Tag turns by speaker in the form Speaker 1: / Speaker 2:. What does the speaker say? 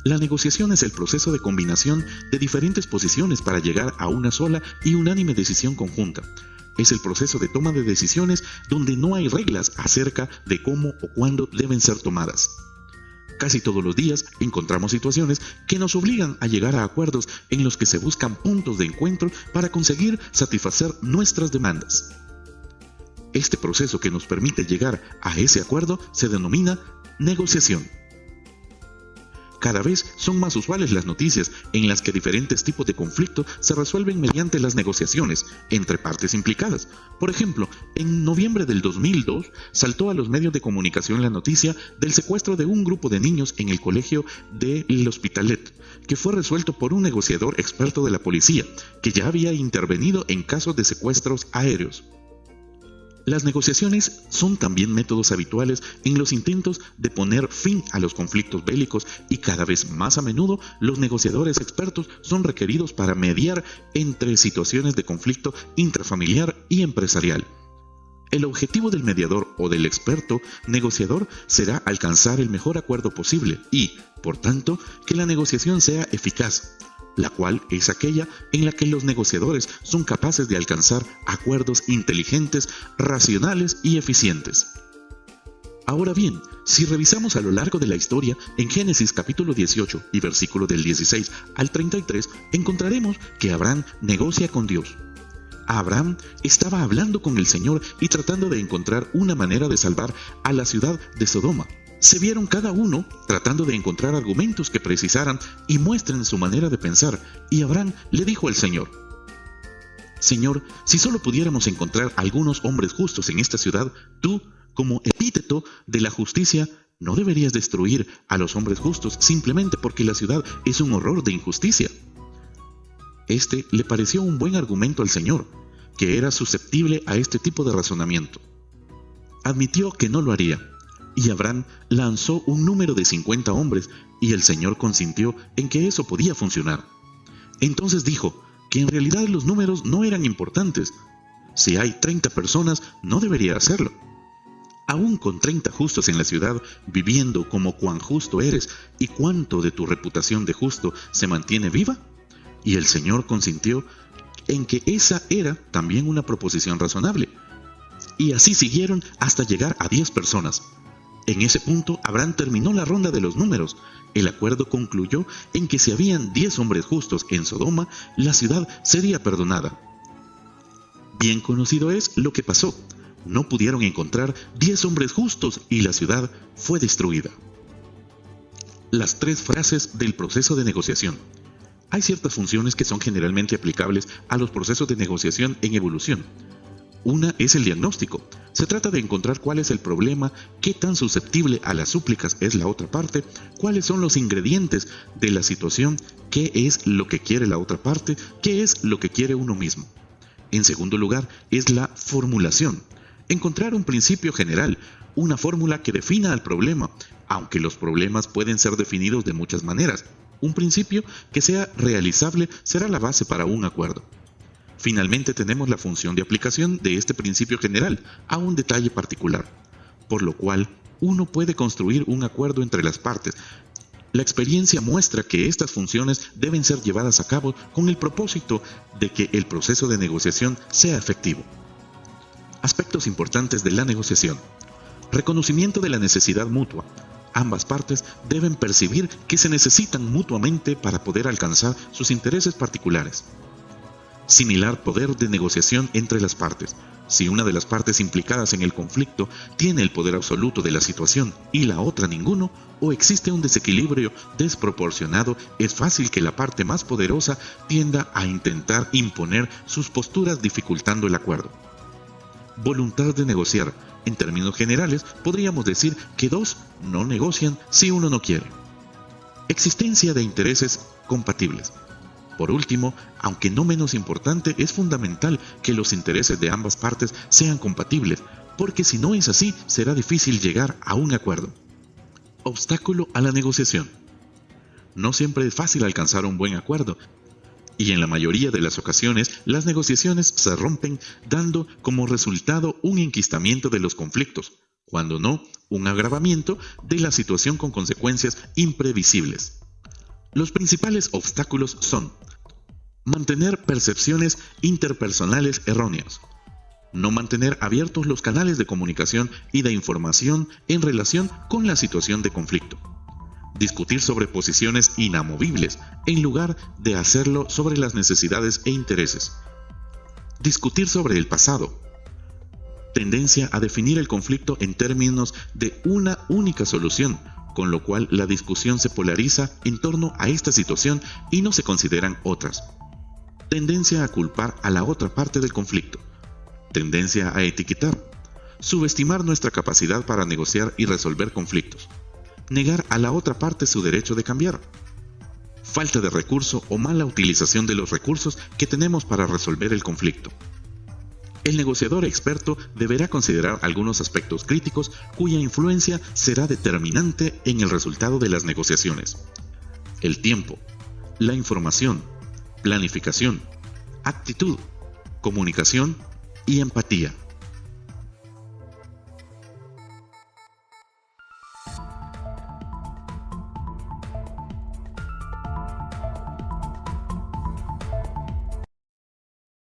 Speaker 1: La negociación es el proceso de combinación de diferentes posiciones para llegar a una sola y unánime decisión conjunta. Es el proceso de toma de decisiones donde no hay reglas acerca de cómo o cuándo deben ser tomadas. Casi todos los días encontramos situaciones que nos obligan a llegar a acuerdos en los que se buscan puntos de encuentro para conseguir satisfacer nuestras demandas. Este proceso que nos permite llegar a ese acuerdo se denomina negociación. Cada vez son más usuales las noticias en las que diferentes tipos de conflictos se resuelven mediante las negociaciones entre partes implicadas. Por ejemplo, en noviembre del 2002 saltó a los medios de comunicación la noticia del secuestro de un grupo de niños en el colegio de L'Hospitalet, que fue resuelto por un negociador experto de la policía, que ya había intervenido en casos de secuestros aéreos. Las negociaciones son también métodos habituales en los intentos de poner fin a los conflictos bélicos y cada vez más a menudo los negociadores expertos son requeridos para mediar entre situaciones de conflicto intrafamiliar y empresarial. El objetivo del mediador o del experto negociador será alcanzar el mejor acuerdo posible y, por tanto, que la negociación sea eficaz, la cual es aquella en la que los negociadores son capaces de alcanzar acuerdos inteligentes, racionales y eficientes. Ahora bien, si revisamos a lo largo de la historia, en Génesis capítulo 18 y versículo del 16 al 33, encontraremos que Abraham negocia con Dios. Abraham estaba hablando con el Señor y tratando de encontrar una manera de salvar a la ciudad de Sodoma. Se vieron cada uno tratando de encontrar argumentos que precisaran y muestren su manera de pensar, y Abraham le dijo al Señor: Señor, si solo pudiéramos encontrar algunos hombres justos en esta ciudad, tú, como epíteto de la justicia, no deberías destruir a los hombres justos simplemente porque la ciudad es un horror de injusticia. Este le pareció un buen argumento al Señor, que era susceptible a este tipo de razonamiento. Admitió que no lo haría. Y Abraham lanzó un número de 50 hombres, y el Señor consintió en que eso podía funcionar. Entonces dijo que en realidad los números no eran importantes. Si hay 30 personas, no debería hacerlo. Aún con 30 justos en la ciudad, viviendo como cuán justo eres y cuánto de tu reputación de justo se mantiene viva. Y el Señor consintió en que esa era también una proposición razonable. Y así siguieron hasta llegar a 10 personas. En ese punto, Abraham terminó la ronda de los números. El acuerdo concluyó en que si habían 10 hombres justos en Sodoma, la ciudad sería perdonada. Bien conocido es lo que pasó. No pudieron encontrar 10 hombres justos y la ciudad fue destruida. Las 3 frases del proceso de negociación. Hay ciertas funciones que son generalmente aplicables a los procesos de negociación en evolución. Una es el diagnóstico. Se trata de encontrar cuál es el problema, qué tan susceptible a las súplicas es la otra parte, cuáles son los ingredientes de la situación, qué es lo que quiere la otra parte, qué es lo que quiere uno mismo. En segundo lugar, es la formulación. Encontrar un principio general, una fórmula que defina al problema, aunque los problemas pueden ser definidos de muchas maneras. Un principio que sea realizable será la base para un acuerdo. Finalmente tenemos la función de aplicación de este principio general a un detalle particular, por lo cual uno puede construir un acuerdo entre las partes. La experiencia muestra que estas funciones deben ser llevadas a cabo con el propósito de que el proceso de negociación sea efectivo. Aspectos importantes de la negociación. Reconocimiento de la necesidad mutua. Ambas partes deben percibir que se necesitan mutuamente para poder alcanzar sus intereses particulares. Similar poder de negociación entre las partes. Si una de las partes implicadas en el conflicto tiene el poder absoluto de la situación y la otra ninguno, o existe un desequilibrio desproporcionado, es fácil que la parte más poderosa tienda a intentar imponer sus posturas dificultando el acuerdo. Voluntad de negociar. En términos generales, podríamos decir que 2 no negocian si uno no quiere. Existencia de intereses compatibles. Por último, aunque no menos importante, es fundamental que los intereses de ambas partes sean compatibles, porque si no es así, será difícil llegar a un acuerdo. Obstáculo a la negociación. No siempre es fácil alcanzar un buen acuerdo, y en la mayoría de las ocasiones las negociaciones se rompen dando como resultado un enquistamiento de los conflictos, cuando no, un agravamiento de la situación con consecuencias imprevisibles. Los principales obstáculos son: mantener percepciones interpersonales erróneas, no mantener abiertos los canales de comunicación y de información en relación con la situación de conflicto, discutir sobre posiciones inamovibles en lugar de hacerlo sobre las necesidades e intereses, discutir sobre el pasado, tendencia a definir el conflicto en términos de una única solución, con lo cual la discusión se polariza en torno a esta situación y no se consideran otras, tendencia a culpar a la otra parte del conflicto, tendencia a etiquetar, subestimar nuestra capacidad para negociar y resolver conflictos, negar a la otra parte su derecho de cambiar, falta de recurso o mala utilización de los recursos que tenemos para resolver el conflicto. El negociador experto deberá considerar algunos aspectos críticos cuya influencia será determinante en el resultado de las negociaciones: el tiempo, la información, planificación, actitud, comunicación y empatía.